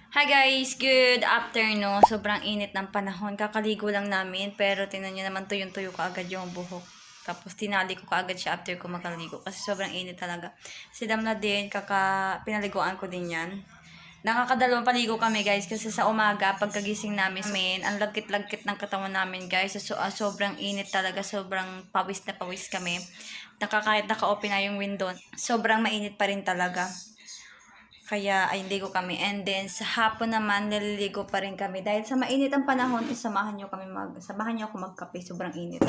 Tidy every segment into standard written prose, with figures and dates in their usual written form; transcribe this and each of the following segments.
Hi guys! Good afternoon. Sobrang init ng panahon. Kakaligo lang namin. Pero tingnan nyo naman tuyong-tuyo ko agad yung buhok. Tapos tinali ko kaagad siya after ko makaligo. Kasi sobrang init talaga. Si Damla din, pinaliguan ko din yan. Nakakadalawang paligo kami guys. Kasi sa umaga, pagkagising namin, ang lagkit-lagkit ng katawan namin guys. Sobrang init talaga. Sobrang pawis na pawis kami. Kahit naka-open na yung window, sobrang mainit pa rin talaga. Kaya ay ligo kami. And then sa hapon naman naliligo pa rin kami. Dahil sa mainit ang panahon, samahan niyo ako magkape, sobrang init.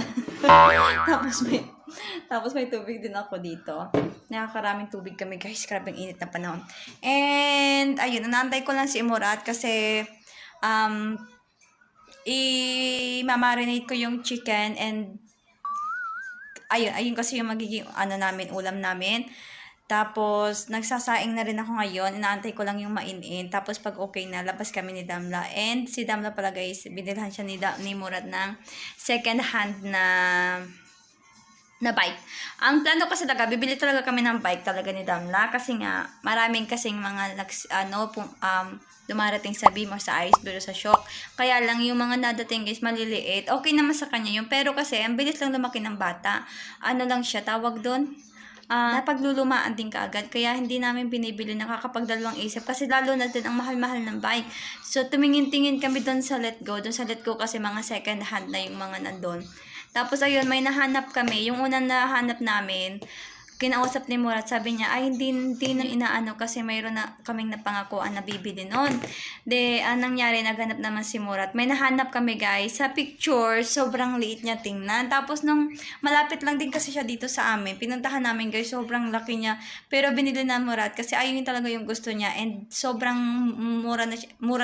tapos may tubig din ako dito. Nakakaraming tubig kami, guys. Grabe ang init ng panahon. And ayun, inaantay ko lang si Murat kasi i-marinate ko yung chicken and ayun kasi yung magiging ulam namin. Tapos, nagsasaing na rin ako ngayon. Inaantay ko lang yung mainin. Tapos, pag okay na, labas kami ni Damla. And si Damla pala guys, binilhan siya ni Murat ng second hand na bike. Ang plano kasi talaga, bibili talaga kami ng bike talaga ni Damla. Kasi nga, maraming kasing mga dumarating sa Bim or sa Ice pero sa Shock. Kaya lang yung mga nadating guys maliliit. Okay naman sa kanya yun. Pero kasi, ang bilis lang lumaki ng bata. Ano lang siya, tawag doon? Napaglulumaan din kaagad. Kaya hindi namin binibili, nakakapagdalawang isip. Kasi lalo na din ang mahal-mahal ng bike. So, tumingin-tingin kami doon sa Let Go. Doon sa Let Go kasi mga second hand na yung mga nandun. Tapos, ayun, may nahanap kami. Yung unang nahanap namin, kinausap ni Murat, sabi niya, ay hindi na inaano kasi mayroon na kaming napangakuan na bibili noon. Nangyari, naghanap naman si Murat. May nahanap kami guys, sa picture, sobrang liit niya tingnan. Tapos nung malapit lang din kasi siya dito sa amin, pinuntahan namin guys, sobrang laki niya. Pero binili na Murat kasi ayun talaga yung gusto niya and sobrang mura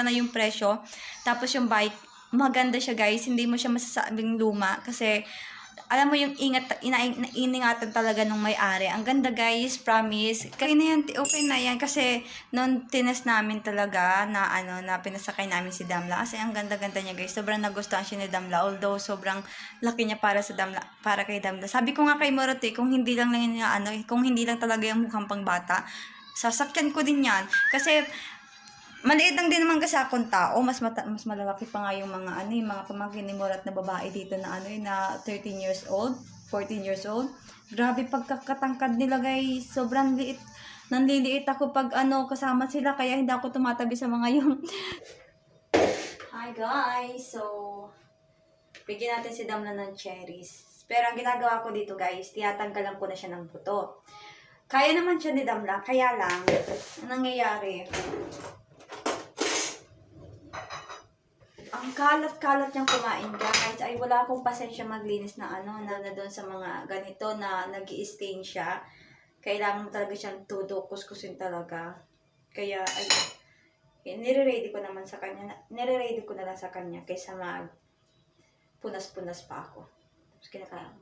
na yung presyo. Tapos yung bike, maganda siya guys, hindi mo siya masasabing luma kasi alam mo yung iningatan talaga nung may-ari. Ang ganda guys, promise. Okay na yan kasi nung tines namin talaga na pinasakay namin si Damla kasi ang ganda-ganda niya guys. Sobrang nagustuhan siya ni Damla although sobrang laki niya para kay Damla. Sabi ko nga kay Morote, kung hindi lang kung hindi lang talaga yung mukhang pangbata, sasakyan ko din yan. Kasi maliit lang din naman kasi akong tao, mas malalaki pa nga yung mga yung mga pamangkin ni Murat na babae dito na na 13 years old, 14 years old. Grabe pagkakatangkad nila guys, sobrang liit. Nanliliit ako pag kasama sila kaya hindi ako tumatabi sa mga yung Hi guys, so bigyan natin si Damla ng cherries. Pero ang ginagawa ko dito guys, tiyatanggalan ko na siya ng buto. Kaya naman siya ni Damla, kaya lang ang nangyayari, ang kalat-kalat niyang kumain guys, ay wala akong pasensya maglinis na na doon sa mga ganito na nag-i-stain siya. Kailangan mo talaga siyang kuskusin talaga. Kaya ay nire-ready ko naman sa kanya. Nire-ready ko na lang sa kanya kaysa mag punas-punas pa ako. Tapos kinakain.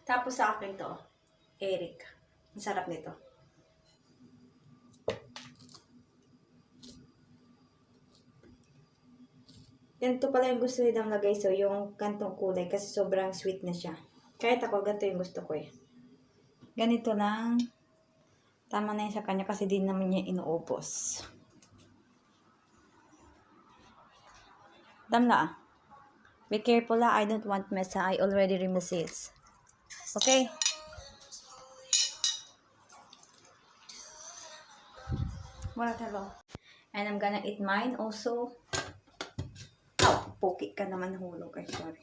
Tapos sa akin to, Eric. Ang sarap nito. Ganito pala yung gusto ni Damla guys, so yung kantong kulay kasi sobrang sweet na siya. Kahit ako, ganito yung gusto ko eh. Ganito lang. Tama na yun sa kanya kasi di naman niya inuubos. Damla, be careful I don't want mess I already removed seeds. Okay? Wala talo. And I'm gonna eat mine also. Poki ka naman hulog. Ay, sorry.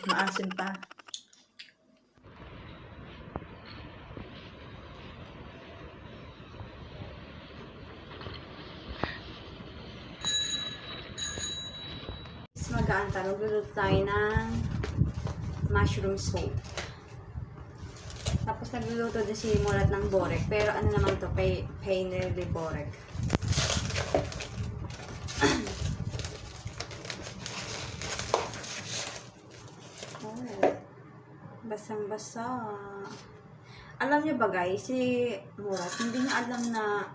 Maasim pa. Magaan tayo. Luluto tayo ng mushroom soup. Tapos nagluluto din si Murat ng borek. Pero ano naman to, painted borek. Oh, basang-basa. Alam niyo ba guys, si Murat, hindi niya alam na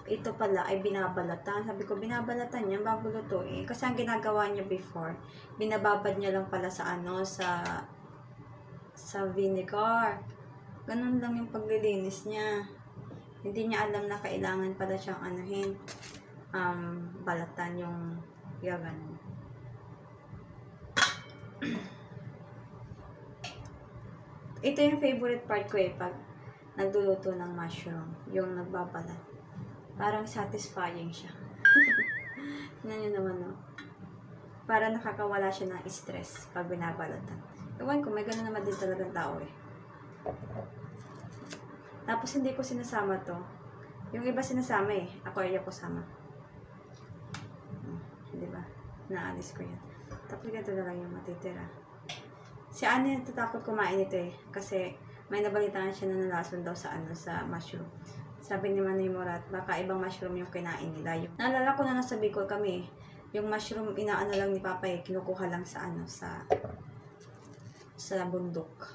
ito pala ay binabalatan. Sabi ko, binabalatan niya bago lutuin. Kasi ang ginagawa niya before, binababad niya lang pala sa sa vinegar. Ganun lang yung paglilinis niya. Hindi niya alam na kailangan pala siyang anuhin. Balatan yung ganun. Ito yung favorite part ko pag nagluluto ng mushroom. Yung nagbabalat. Parang satisfying siya. Tignan nyo naman, no? Para nakakawala siya ng stress pag binabalatan. Ewan ko, may ganun naman din talagang tao Tapos hindi ko sinasama to. Yung iba sinasama Ako ayaw ko sama. Diba? Naalis ko yan. Tapos ganito na lang yung matitira. Si Anne natatakot kumain ito kasi may nabalitaan siya na nalason daw sa sa mushroom. Sabi ni Manay Morat, baka ibang mushroom yung kinain nila. Naalala ko na nasa Bicol kami, yung mushroom inaano lang ni Papa kinukuha lang sa sa bundok.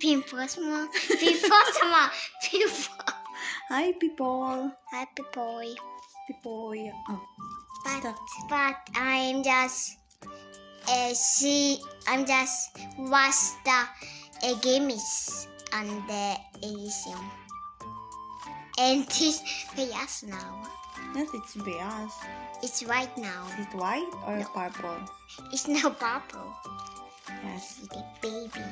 Pimples mo. Hi, people. Hi, people. People. Oh. But I'm just I'm just watch the games on the Elysium. And this yes now. Yes, it's bias. It's white now. Is it white or purple? It's now purple. Yes. The baby.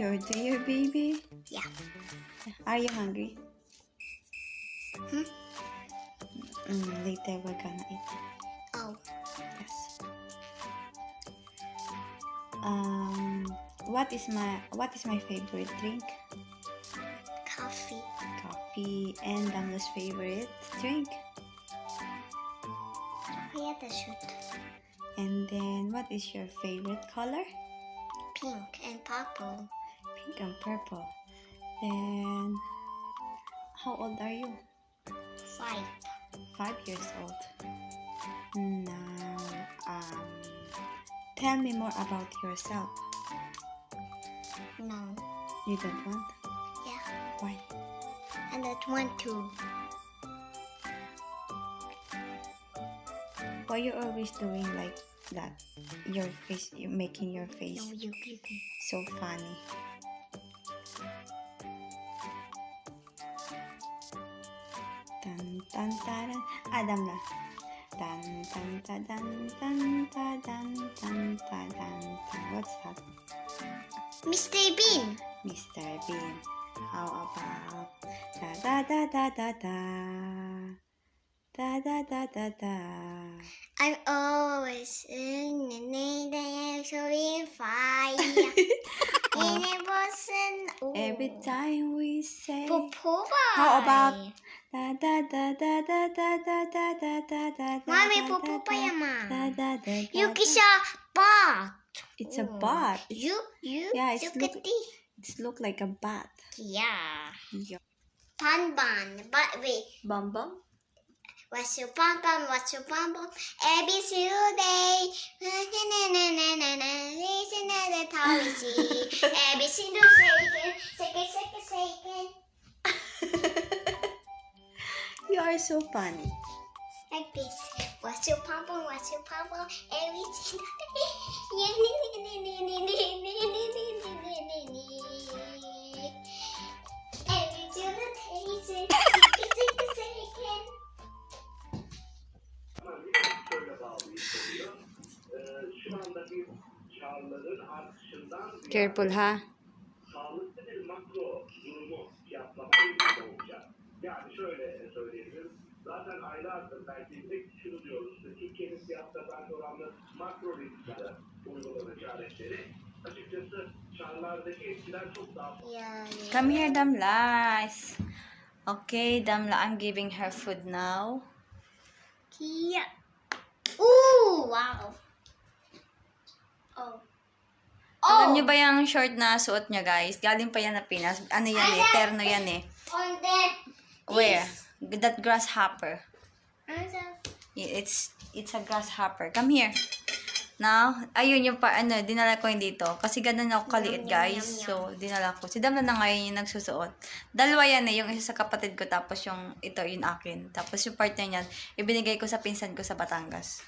Your dear baby? Yeah. Are you hungry? Hmm? Later we're gonna eat. Oh. Yes. What is my favorite drink? Coffee. Coffee. And Damla's favorite drink? Yeah, the shoot. And then what is your favorite color? Pink and purple. Pink and purple. Then how old are you? 5. 5 years old. Now, tell me more about yourself. No. You don't want? Yeah. Why? I don't want to. Why you always doing like that? Your face, you're making your face No, you. so funny. Tan tan tan. Adam na. Tan tan tan tan tan tan tan tan tan tan. What's that? Mr. Bean. Mr. Bean. How about da da da da da da da da da da da. I'm always in the need of fire. In a person. Every time we say. Popoy. How about da da da da da da da da da da da da. Mommy, popoy naman. Da da da. Yuki sa bat. It's a bat. You. Yeah, it's look at it. It's look like a bat. Yeah. Yeah. Pan. But wait. Bum bum. What's your pom pom? What's your pom pom? Every single day. Listen to the policy. Every single second. You are so funny. Like this. What's your pom pom? What's your pom pom? Every single Every single day. Careful ha. Sağlıklı bir makro durumu fiyatlama olacak. Yani şöyle söyleyebilirim. Zaten aylardır belki de şunu diyoruz. Türkiye'nin fiyat kazanç oranlı makro riskleri uygulanacağı reçleri. Açıkçası çarlardaki etkiler çok daha Come here, Damla. Okay, Damla, I'm giving her food now. Yeah. Ooh, wow. Oh. Alam niyo ba yung short na suot niya, guys? Galing pa yan na Pinas. Ano yan terno yan On the Where? That grasshopper. Ano sa- It's a grasshopper. Come here. Now, ayun yung dinala ko yun dito. Kasi ganun ako kaliit, guys. So, dinala ko. Si Damla na ngayon yung nagsusuot. Dalawa yan eh. Yung isa sa kapatid ko, tapos yung ito, yung akin. Tapos yung partner niyan, ibinigay ko sa pinsan ko sa Batangas.